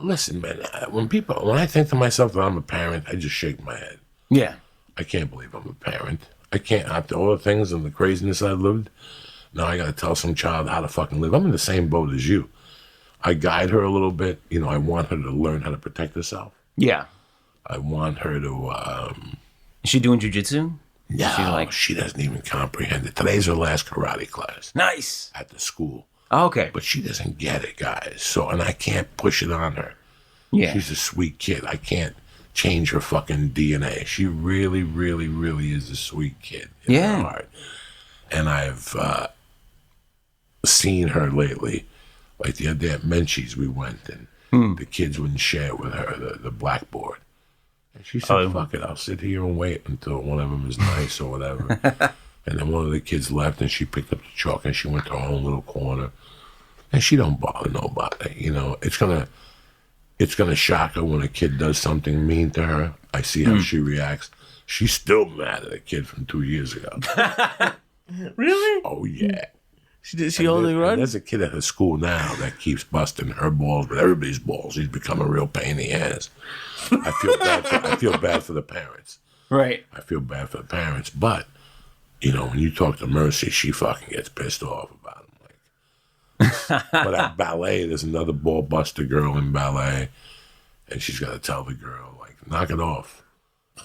listen, man, when I think to myself that I'm a parent, I just shake my head. Yeah. I can't believe I'm a parent. I can't, after all the things and the craziness I've lived, now I got to tell some child how to fucking live. I'm in the same boat as you. I guide her a little bit. You know, I want her to learn how to protect herself. Yeah. I want her to... Is she doing jujitsu? No, she doesn't even comprehend it. Today's her last karate class. Nice. At the school. Oh, okay. But she doesn't get it, guys. So, and I can't push it on her. Yeah. She's a sweet kid. I can't change her fucking DNA. She really, really, really is a sweet kid in her heart. And I've seen her lately. Like the other day at Menchie's, we went and the kids wouldn't share with her the blackboard. And she said, fuck it, I'll sit here and wait until one of them is nice or whatever. And then one of the kids left and she picked up the chalk and she went to her own little corner. And she don't bother nobody. You know, it's gonna shock her when a kid does something mean to her. I see how she reacts. She's still mad at a kid from 2 years ago. Really? Oh, yeah. She only runs? There's a kid at her school now that keeps busting her balls with everybody's balls. He's become a real pain in the ass. I feel bad for the parents. Right. I feel bad for the parents. But, you know, when you talk to Mercy, she fucking gets pissed off about him. But at ballet, there's another ball buster girl in ballet, and she's got to tell the girl, like, knock it off.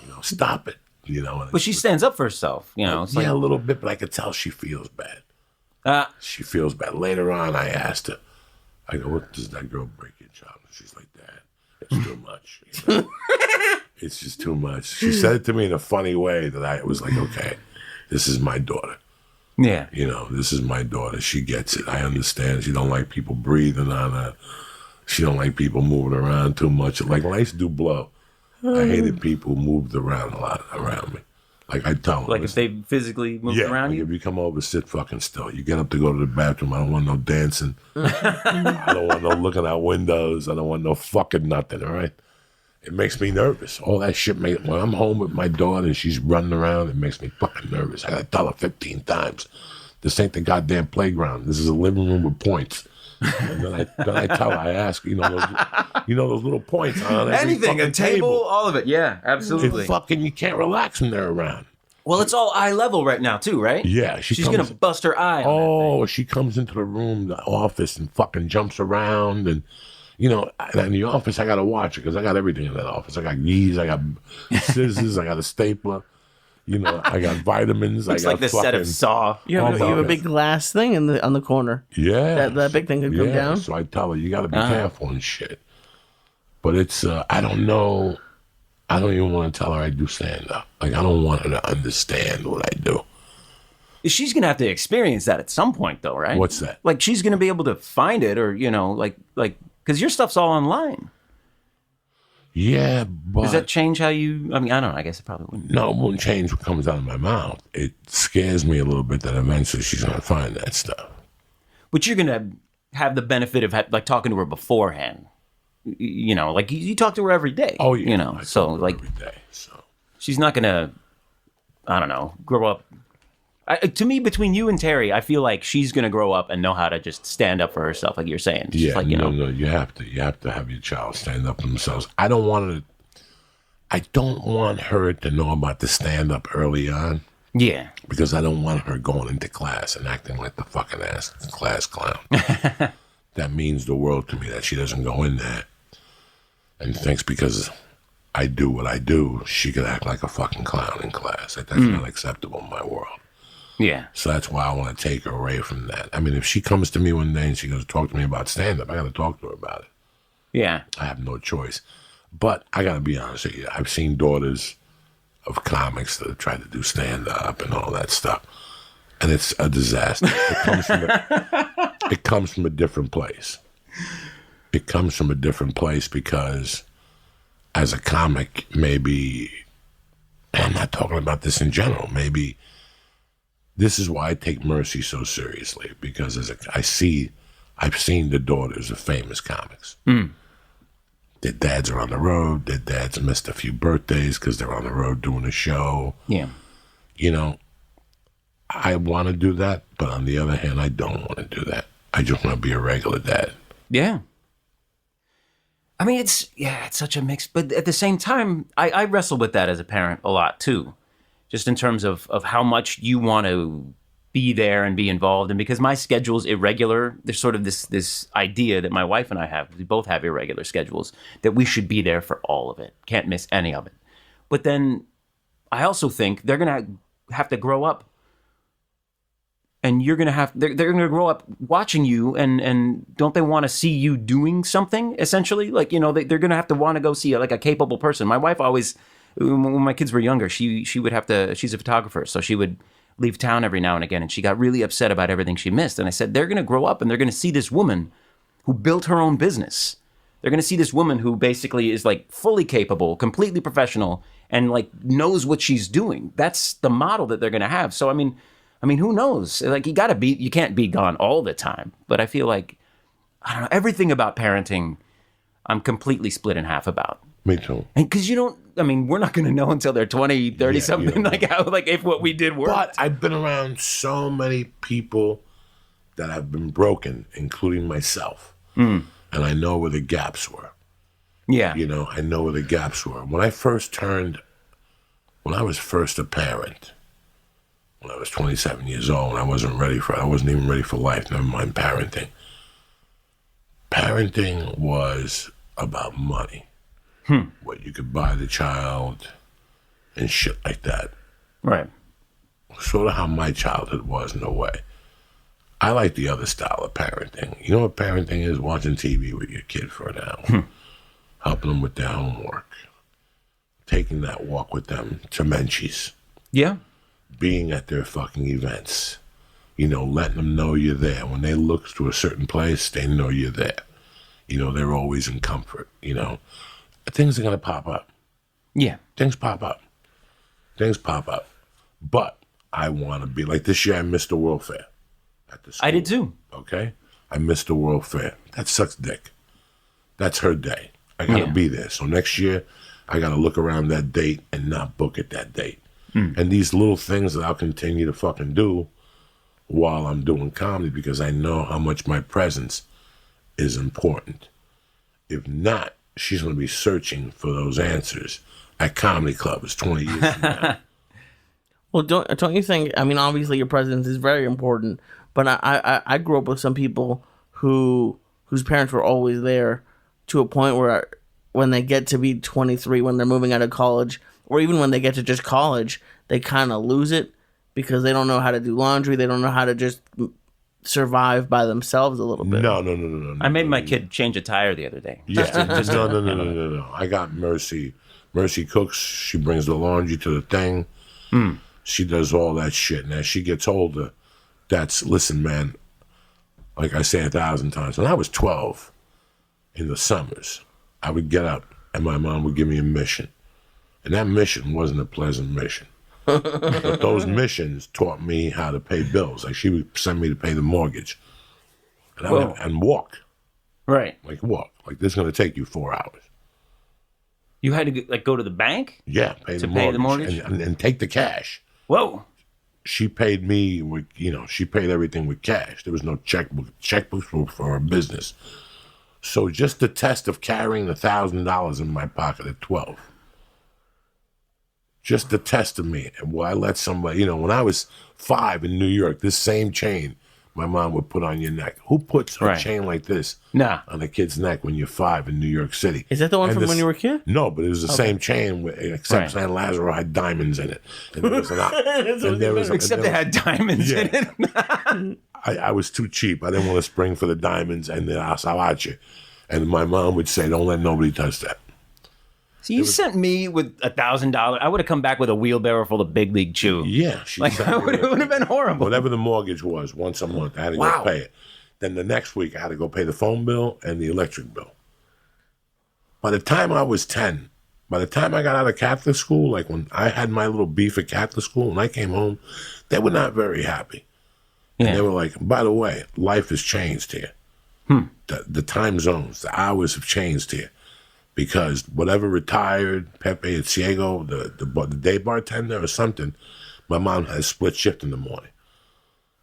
You know, stop it. You know. But she stands up for herself. You know. It's a little bit, but I could tell she feels bad. She feels bad. Later on, I asked her, I go, what does that girl break your child? And she's like, Dad, it's too much. You know? It's just too much. She said it to me in a funny way that I was like, okay, this is my daughter. Yeah. You know, this is my daughter. She gets it. I understand. She don't like people breathing on her. She don't like people moving around too much. Like when I used to do blow, I hated people who moved around a lot around me. Like I tell them. Like if they physically moved around you? If you come over, sit fucking still. You get up to go to the bathroom. I don't want no dancing. I don't want no looking out windows. I don't want no fucking nothing, all right? It makes me nervous. All that shit when I'm home with my daughter and she's running around, it makes me fucking nervous. I gotta tell her 15 times. This ain't the goddamn playground. This is a living room with points. And then I tell her, I ask, those little points on anything, a table, all of it. Yeah, absolutely. You can't relax when they're around. Well, it's all eye level right now too, right? Yeah, she's gonna bust her eye. She comes into the room, the office, and fucking jumps around, and in the office I gotta watch it because I got everything in that office. I got keys, I got scissors, I got a stapler. I got vitamins. It's like the set of Saw. You have a big glass thing on the corner. Yeah. That big thing could come down. So I tell her, you got to be careful and shit. But it's, I don't know. I don't even want to tell her I do stand-up. Like, I don't want her to understand what I do. She's going to have to experience that at some point, though, right? What's that? Like, she's going to be able to find it or, because your stuff's all online. Yeah, but... Does that change how you... I mean, I don't know. I guess it probably wouldn't. No, it wouldn't change what comes out of my mouth. It scares me a little bit that eventually she's going to find that stuff. But you're going to have the benefit of, talking to her beforehand. Like, you talk to her every day. Oh, yeah. I talk to her every day, so... She's not going to, I don't know, grow up... to me, between you and Terry, I feel like she's going to grow up and know how to just stand up for herself, like you're saying. Just no, you have to. You have to have your child stand up for themselves. I don't want her to know about the stand up early on. Yeah. Because I don't want her going into class and acting like the fucking ass class clown. That means the world to me that she doesn't go in there and thinks because I do what I do, she could act like a fucking clown in class. Like, that's not acceptable in my world. Yeah. So that's why I want to take her away from that. I mean, if she comes to me one day and she goes, talk to me about stand-up, I got to talk to her about it. Yeah. I have no choice. But I got to be honest with you. I've seen daughters of comics that have tried to do stand-up and all that stuff. And it's a disaster. It comes from a different place. It comes from a different place because as a comic, maybe, and I'm not talking about this in general, maybe... This is why I take Mercy so seriously, because I've seen the daughters of famous comics. Their dads are on the road. Their dads missed a few birthdays because they're on the road doing a show. Yeah. I want to do that, but on the other hand, I don't want to do that. I just want to be a regular dad. Yeah. I mean, it's such a mix. But at the same time, I wrestle with that as a parent a lot too, just in terms of how much you want to be there and be involved. And because my schedule's irregular, there's sort of this idea that my wife and I have. We both have irregular schedules, that we should be there for all of it. Can't miss any of it. But then I also think they're going to have to grow up. And you're going to have, they're going to grow up watching you, and don't they want to see you doing something, essentially? Like, you know, they're going to have to want to go see like a capable person. My wife always, when my kids were younger, she would have to, she's a photographer, so she would leave town every now and again, and she got really upset about everything she missed. And I said, they're going to grow up and they're going to see this woman who built her own business. They're going to see this woman who basically is like fully capable, completely professional, and like knows what she's doing. That's the model that they're going to have. So, I mean, who knows? Like, you can't be gone all the time. But I feel like, I don't know, everything about parenting, I'm completely split in half about. Me too. And because we're not going to know until they're 20, 30 something, like how, like if what we did worked. But I've been around so many people that have been broken, including myself. And I know where the gaps were. Yeah. You know, I know where the gaps were. When I was first a parent, when I was 27 years old, I wasn't even ready for life, never mind parenting. Parenting was about money. What you could buy the child and shit like that. Right. Sort of how my childhood was, in a way. I like the other style of parenting. You know what parenting is? Watching TV with your kid for an hour. Helping them with their homework. Taking that walk with them to Menchie's. Yeah. Being at their fucking events, you know, letting them know you're there. When they look to a certain place, they know you're there. You know, they're always in comfort, you know. Things are going to pop up. Yeah. Things pop up. But I want to be, like this year I missed the World Fair at the school. I did too. Okay? I missed the World Fair. That sucks dick. That's her day. I got to be there. So next year, I got to look around that date and not book it that date. And these little things that I'll continue to fucking do while I'm doing comedy, because I know how much my presence is important. If not, she's going to be searching for those answers at comedy clubs 20 years from now. Well, don't you think? I mean, obviously your presence is very important, but I grew up with some people whose parents were always there, to a point where when they get to be 23, when they're moving out of college, or even when they get to just college, they kind of lose it because they don't know how to do laundry. They don't know how to just survive by themselves a little bit. No. I made my kid change a tire the other day. Yeah, no. I got Mercy. Mercy cooks. She brings the laundry to the thing. She does all that shit. And as she gets older, listen, man, like I say 1,000 times, when I was 12 in the summers, I would get up and my mom would give me a mission. And that mission wasn't a pleasant mission. But those missions taught me how to pay bills. Like, she would send me to pay the mortgage. And I would, and walk. Right. Like, walk. Like, this is going to take you 4 hours. You had to like go to the bank? Yeah, pay the mortgage. And take the cash. Whoa. She paid me with, she paid everything with cash. There was no checkbook. Checkbooks were for her business. So just the test of carrying $1,000 in my pocket at 12. Just the test of me. And will I let somebody, when I was 5 in New York, this same chain my mom would put on your neck. Who puts a chain like this on a kid's neck when you're 5 in New York City? Is that the one from when you were a kid? No, but it was the same chain, except San Lazaro had diamonds in it. And there was except it had diamonds in it. I was too cheap. I didn't want to spring for the diamonds and the azawache. And my mom would say, don't let nobody touch that. So you sent me with $1,000. I would have come back with a wheelbarrow full of Big League Chew. Yeah. It would have been horrible. Whatever the mortgage was, once a month, I had to go pay it. Then the next week, I had to go pay the phone bill and the electric bill. By the time I was 10, by the time I got out of Catholic school, like when I had my little beef at Catholic school and I came home, they were not very happy. Yeah. And they were like, by the way, life has changed here. The time zones, the hours have changed here. Because whatever retired, Pepe at Ciego, the day bartender or something, my mom has split shift in the morning.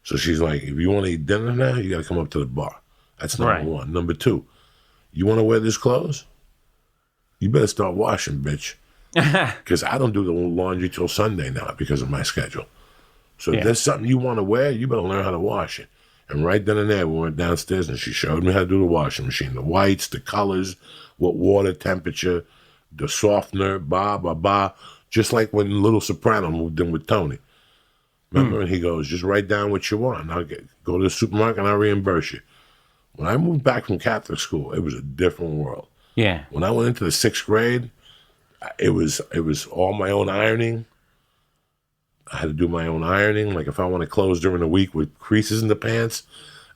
So she's like, if you want to eat dinner now, you got to come up to the bar. That's number one. Number two, you want to wear this clothes? you better start washing, bitch. Because I don't do the laundry till Sunday now because of my schedule. So if there's something you want to wear, you better learn how to wash it. And right then and there, we went downstairs and she showed me how to do the washing machine. The whites, the colors, what water temperature, the softener, blah, blah, blah. Just like when Little Soprano moved in with Tony. Remember? And he goes, just write down what you want. I'll go to the supermarket and I'll reimburse you. When I moved back from Catholic school, it was a different world. Yeah. When I went into the 6th grade, it was all my own ironing. I had to do my own ironing. Like if I wanted clothes during the week with creases in the pants,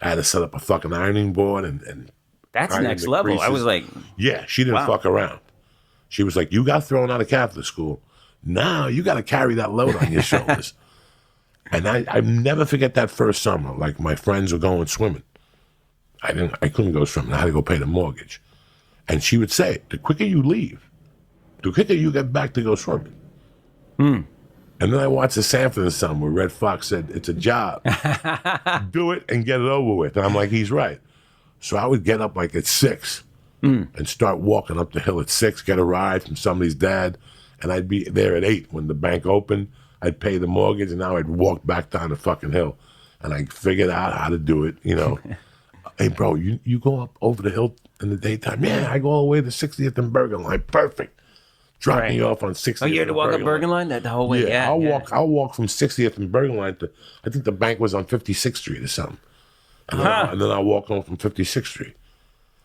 I had to set up a fucking ironing board and that's next level. Creases. I was like, yeah, she didn't fuck around. She was like, you got thrown out of Catholic school. Now you got to carry that load on your shoulders. And I never forget that first summer. Like my friends were going swimming. I couldn't go swimming. I had to go pay the mortgage. And she would say, the quicker you leave, the quicker you get back to go swimming. And then I watched the Sanford and Son where Red Fox said, it's a job. Do it and get it over with. And I'm like, he's right. So I would get up like at 6 and start walking up the hill at 6, get a ride from somebody's dad. And I'd be there at 8 when the bank opened. I'd pay the mortgage and now I'd walk back down the fucking hill. And I figured out how to do it, you know. Hey, bro, you go up over the hill in the daytime? Yeah, I go all the way to 60th and Bergen Line. Perfect. Drop me off on 60th. Oh, you had to walk up Bergen Line the whole way? Yeah, I'll walk from 60th and Bergen Line to, I think the bank was on 56th Street or something. And then I'll walk home from 56th Street.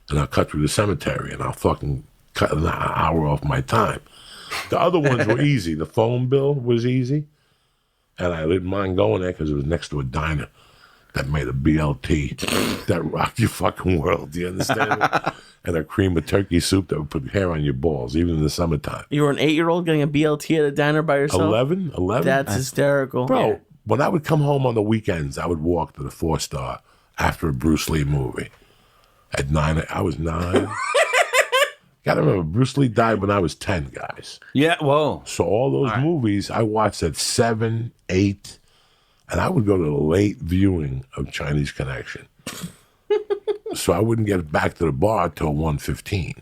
And I'll cut through the cemetery and I'll fucking cut an hour off my time. The other ones were easy. The phone bill was easy. And I didn't mind going there because it was next to a diner that made a BLT that rocked your fucking world. Do you understand me? And a cream of turkey soup that would put hair on your balls, even in the summertime. You were an 8-year-old getting a BLT at a diner by yourself? 11? That's hysterical. Bro, when I would come home on the weekends, I would walk to the 4-star after a Bruce Lee movie. At 9, I was 9. Gotta remember, Bruce Lee died when I was 10, guys. Yeah, whoa. So all those movies I watched at 7, 8, and I would go to the late viewing of Chinese Connection. So I wouldn't get back to the bar till 1:15.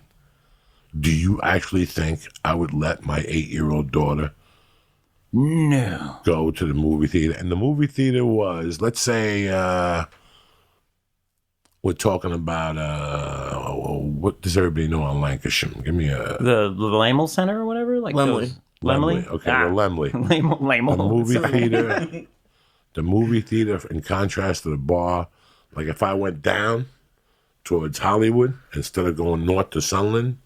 Do you actually think I would let my 8-year-old daughter go to the movie theater? And the movie theater was, let's say, we're talking about, what does everybody know on Lancashire? Give me a... The Lamel Center or whatever? Like Lemley. Lemley? Okay, well, Lemley. Lamel. The movie theater, in contrast to the bar, like if I went down towards Hollywood instead of going north to Sunland,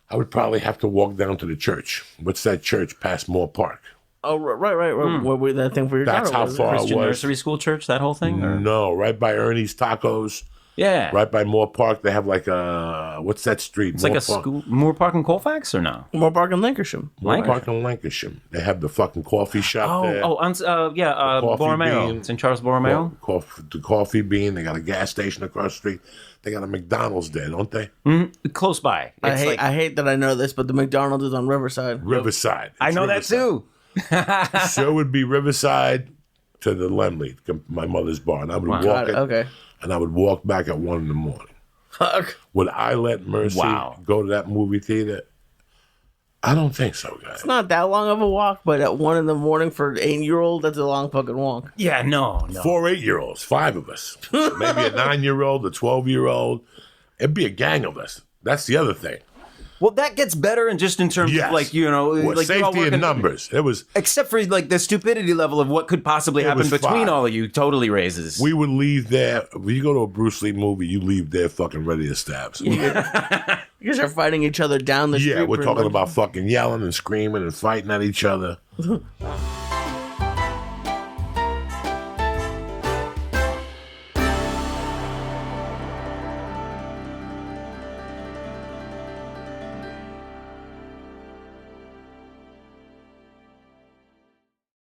I would probably have to walk down to the church. What's that church past Moore Park? Oh, right. What was that thing for your That's daughter? how far Christian it was. nursery school church, that whole thing? Or? No, right by Ernie's Tacos. Yeah. Right by Moore Park, they have like a, what's that street? It's like a school, Moore Park and Colfax or no? More Park in Lancashire. Moore Park in Lancashire. They have the fucking coffee shop there. Borromeo. Bean. St. Charles Borromeo. The Coffee Bean. They got a gas station across the street. They got a McDonald's there, don't they? Close by. I hate that I know this, but the McDonald's is on Riverside. Riverside. I know that too. So it would be Riverside to the Lemley, my mother's bar. And I would walk it. Okay. And I would walk back at 1 a.m. Fuck. Would I let Mercy go to that movie theater? I don't think so, guys. It's not that long of a walk, but at 1 a.m. for an 8-year-old, that's a long fucking walk. Yeah, no. 4 8-year-olds, 5 of us. Maybe a 9-year-old, a 12-year-old. It'd be a gang of us. That's the other thing. Well, that gets better in just in terms of like, you know, well, like safety in numbers. It was, except for like the stupidity level of what could possibly happen between all of you totally raises. We would leave there. When you go to a Bruce Lee movie, you leave there fucking ready to stab somebody. You guys are fighting each other down the street. Yeah, we're talking about fucking yelling and screaming and fighting at each other.